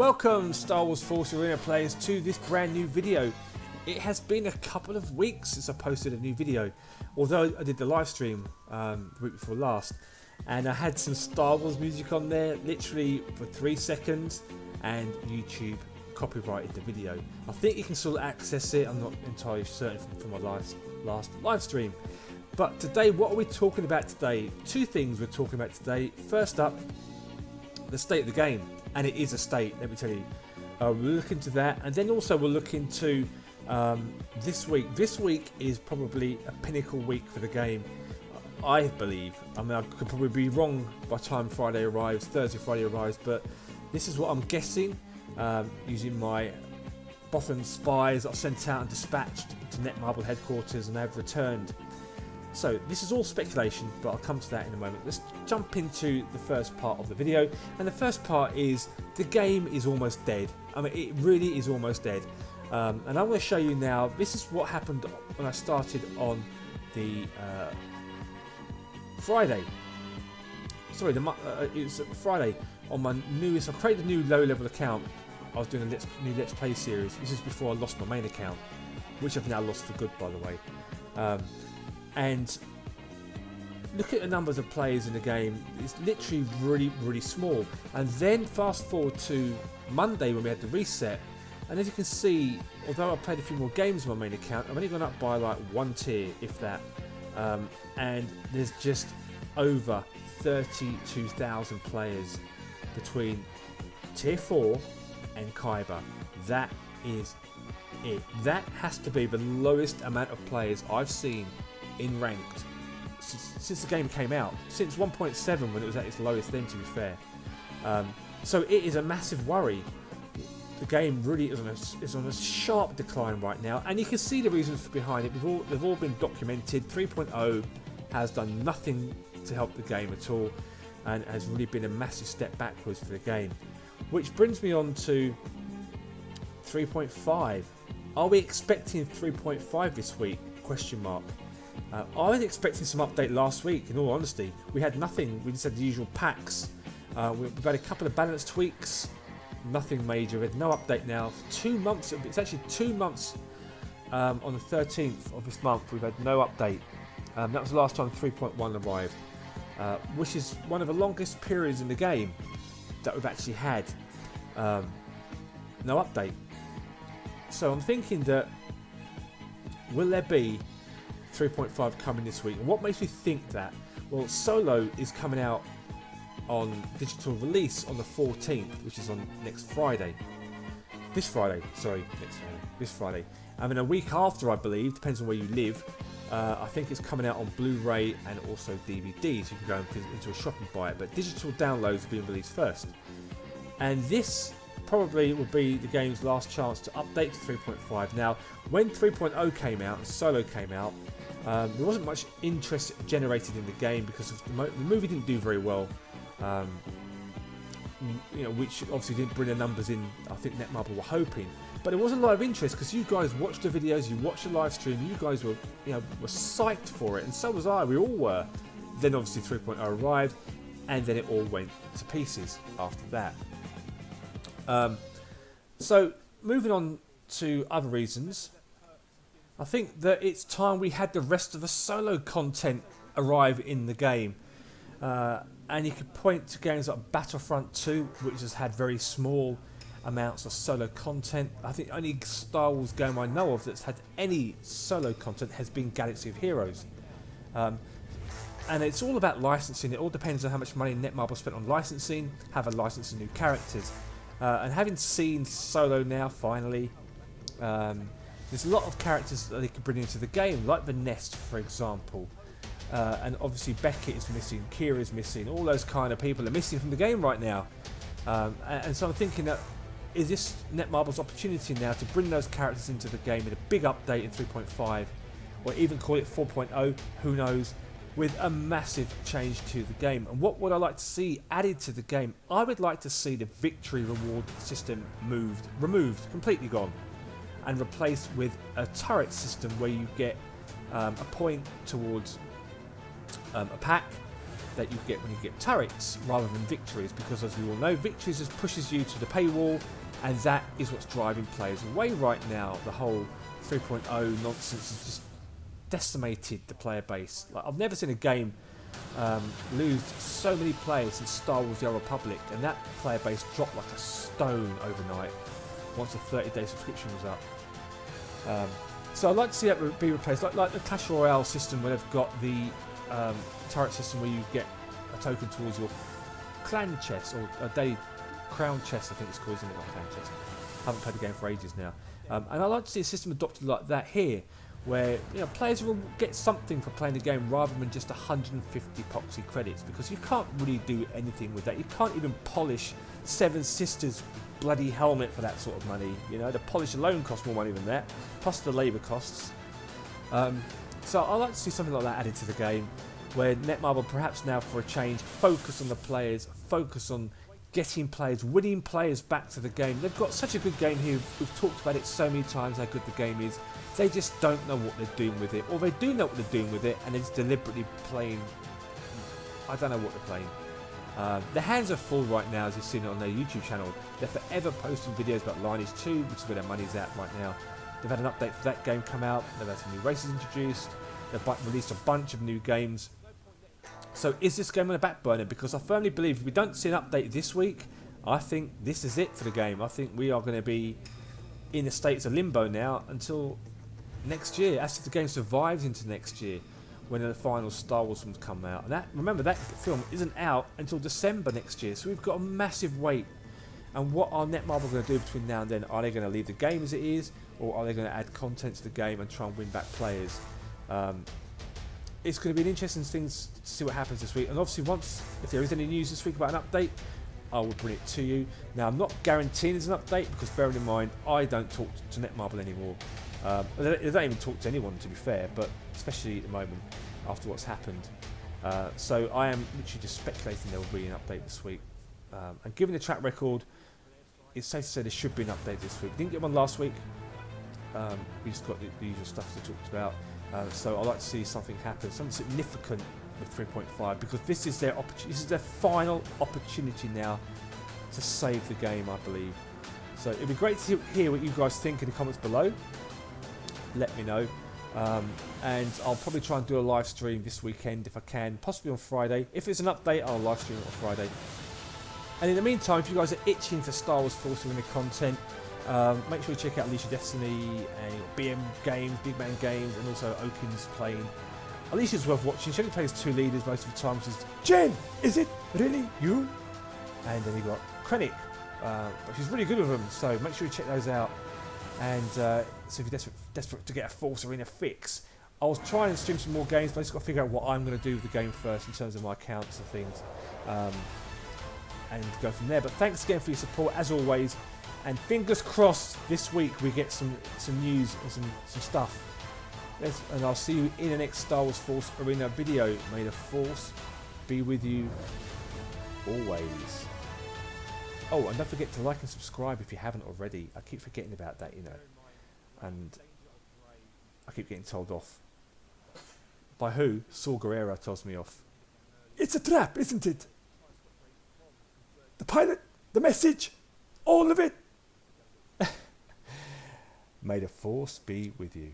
Welcome Star Wars Saw Gerrera players to this brand new video. It has been a couple of weeks since I posted a new video, although I did the live stream the week before last, and I had some Star Wars music on there literally for 3 seconds, and YouTube copyrighted the video. I think you can still access it, I'm not entirely certain from my last live stream. But today, what are we talking about today? Two things we're talking about today. First up, the state of the game, and it is a state, let me tell you. We'll look into that, and then also we'll look into this week. This week is probably a pinnacle week for the game, I believe. I mean, I could probably be wrong by the time Friday arrives, Friday arrives, but this is what I'm guessing, using my Bothan spies I've sent out and dispatched to Netmarble headquarters, and they've returned. So this is all speculation, but I'll come to that in a moment. Let's jump into the first part of the video, and the first part is the game is almost dead. I mean, it really is almost dead. And I'm going to show you now. This is what happened when I started on the Friday. Sorry, it was Friday on my newest. I created a new low-level account. I was doing a new Let's Play series. This is before I lost my main account, which I've now lost for good, by the way. And look at the numbers of players in the game. It's literally really small. And then fast forward to Monday when we had the reset, and as you can see, although I played a few more games on my main account, I've only gone up by like 1 tier, if that. And there's just over 32,000 players between tier 4 and Kyber. That is it. That has to be the lowest amount of players I've seen in ranked since the game came out, since 1.7 when it was at its lowest then, to be fair. So it is a massive worry. The game really is on a sharp decline right now, and you can see the reasons behind it. They've all been documented. 3.0 has done nothing to help the game at all, and has really been a massive step backwards for the game. Which brings me on to 3.5. Are we expecting 3.5 this week? Question mark. I was expecting some update last week, in all honesty. We had nothing. We just had the usual packs. We've had a couple of balance tweaks. Nothing major. We had no update now. For 2 months. It's actually 2 months on the 13th of this month. We've had no update. That was the last time 3.1 arrived. Which is one of the longest periods in the game that we've actually had no update. So I'm thinking that, will there be 3.5 coming this week? And what makes me think that? Well, Solo is coming out on digital release on the 14th, which is on next Friday. This Friday. I mean, a week after, I believe, depends on where you live. I think it's coming out on Blu-ray and also DVD, so you can go into a shop and buy it. But digital downloads are being released first. And this probably will be the game's last chance to update to 3.5. Now, when 3.0 came out and Solo came out, there wasn't much interest generated in the game because of the movie didn't do very well, you know, which obviously didn't bring the numbers in I think Netmarble were hoping. But there was a lot of interest because you guys watched the videos, you watched the live stream, you guys were, were psyched for it, and so was I. We all were. Then obviously 3.0 arrived, and then it all went to pieces after that. So moving on to other reasons, I think that it's time we had the rest of the Solo content arrive in the game. And you could point to games like Battlefront 2, which has had very small amounts of Solo content. I think only Star Wars game I know of that's had any Solo content has been Galaxy of Heroes. And it's all about licensing. It all depends on how much money Netmarble spent on licensing, have a license of new characters. And having seen Solo now, finally, there's a lot of characters that they can bring into the game, like the Nest, for example. And obviously Beckett is missing, Kira's missing, all those kind of people are missing from the game right now. And so I'm thinking that, is this Netmarble's opportunity now to bring those characters into the game with a big update in 3.5, or even call it 4.0, who knows, with a massive change to the game. And what would I like to see added to the game? I would like to see the victory reward system removed, completely gone, and replaced with a turret system where you get a point towards a pack that you get when you get turrets rather than victories, because as we all know, victories just pushes you to the paywall And that is what's driving players away right now. The whole 3.0 nonsense has just decimated the player base. Like, I've never seen a game lose so many players since Star Wars: The Old Republic, and that player base dropped like a stone overnight once the 30-day subscription was up. So I'd like to see that be replaced, like the Clash Royale system, where they've got the turret system where you get a token towards your clan chest, or a daily crown chest, I think it's called, isn't it? Not clan chest. I haven't played the game for ages now. And I'd like to see a system adopted like that here, where players will get something for playing the game rather than just 150 proxy credits, because you can't really do anything with that. You can't even polish Seven Sisters' bloody helmet for that sort of money. The polish alone costs more money than that, plus the labour costs. So I'd like to see something like that added to the game, where Netmarble perhaps now, for a change, focus on the players, focus on getting players, winning players back to the game. They've got such a good game here. We've talked about it so many times, how good the game is. They just don't know what they're doing with it, or they do know what they're doing with it and they're just deliberately playing. I don't know what they're playing. Their hands are full right now, as you've seen it on their YouTube channel. They're forever posting videos about Lineage 2, which is where their money's at right now. They've had an update for that game come out. They've had some new races introduced. They've released a bunch of new games. So is this game on the back burner? Because I firmly believe if we don't see an update this week, I think this is it for the game. I think we are going to be in a state of limbo now until next year, as if the game survives into next year, when the final Star Wars films come out. And remember, that film isn't out until December next year, so we've got a massive wait. And what are Netmarble going to do between now and then? Are they going to leave the game as it is, or are they going to add content to the game and try and win back players? It's going to be an interesting thing to see what happens this week. And obviously, if there is any news this week about an update, I will bring it to you. Now, I'm not guaranteeing there's an update, because bearing in mind, I don't talk to Netmarble anymore. They don't even talk to anyone, to be fair, but especially at the moment, after what's happened. So I am literally just speculating there will be an update this week. And given the track record, it's safe to say there should be an update this week. Didn't get one last week. We just got the usual stuff we talked about. So I'd like to see something happen, something significant with 3.5, because this is their opportunity. This is their final opportunity now to save the game, I believe. So it'd be great to hear what you guys think in the comments below. Let me know. And I'll probably try and do a live stream this weekend if I can, possibly on Friday. If it's an update, I'll live stream it on Friday. And in the meantime, if you guys are itching for Star Wars Force Arena content, make sure you check out Alicia Destiny and BM Games, Big Man Games, and also Oaken's playing. Alicia's worth watching. She only plays 2 leaders most of the time. She's Jen, is it really you? And then you got Krennic, but she's really good with them. So make sure you check those out. And so if you're desperate to get a Force Arena fix, I was trying to stream some more games, but I just got to figure out what I'm going to do with the game first in terms of my accounts and things, and go from there. But thanks again for your support as always. And fingers crossed this week we get some news and some stuff. And I'll see you in the next Star Wars Force Arena video. May the Force be with you always. Oh, and don't forget to like and subscribe if you haven't already. I keep forgetting about that, And I keep getting told off. By who? Saw Gerrera tells me off. It's a trap, isn't it? The pilot, the message, all of it. May the Force be with you.